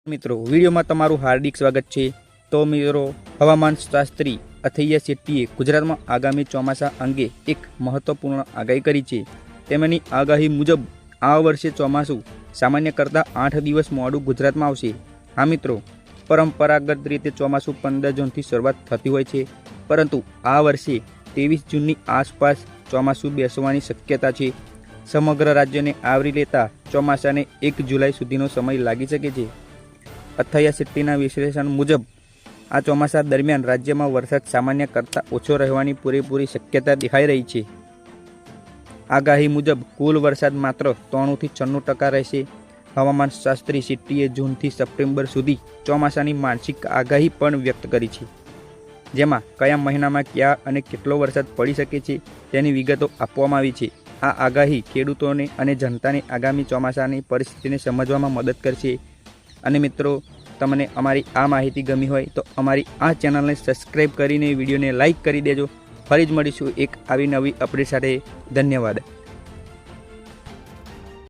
મિત્રો વિડીયોમાં તમારું હાર્દિક સ્વાગત છે। તો મિત્રો હવામાન શાસ્ત્રી અથૈયા શેટ્ટીએ ગુજરાતમાં આગામી ચોમાસા અંગે એક મહત્વપૂર્ણ આગાહી કરી છે। તેમની આગાહી મુજબ આ વર્ષે ચોમાસું સામાન્ય કરતાં 8 દિવસ મોડું ગુજરાતમાં આવશે। હા મિત્રો, પરંપરાગત રીતે ચોમાસું 15 જૂનથી શરૂઆત થતી હોય છે, પરંતુ આ વર્ષે 23 જૂનની આસપાસ ચોમાસું બેસવાની શક્યતા છે। સમગ્ર રાજ્યને આવરી લેતા ચોમાસાને 1 જુલાઈ સુધીનો સમય લાગી શકે છે। અથૈયા શેટ્ટીના વિશ્લેષણ મુજબ આ ચોમાસા દરમિયાન રાજ્યમાં વરસાદ સામાન્ય કરતાં ઓછો રહેવાની પૂરેપૂરી શક્યતા દેખાઈ રહી છે। આગાહી મુજબ કુલ વરસાદ માત્ર 93 થી 96% રહેશે। હવામાન શાસ્ત્રી શેટ્ટીએ જૂનથી સપ્ટેમ્બર સુધી ચોમાસાની માનસિક આગાહી પણ વ્યક્ત કરી છે, જેમાં કયા મહિનામાં ક્યાં અને કેટલો વરસાદ પડી શકે છે તેની વિગતો આપવામાં આવી છે। આ આગાહી ખેડૂતોને અને જનતાને આગામી ચોમાસાની પરિસ્થિતિને સમજવામાં મદદ કરશે। અને મિત્રો, તમને અમારી આ માહિતી ગમી હોય તો અમારી આ ચેનલને સબસ્ક્રાઈબ કરીને વિડીયોને લાઇક કરી દેજો। ફરી જ મળીશું એક આવી નવી અપડેટ સાથે। ધન્યવાદ।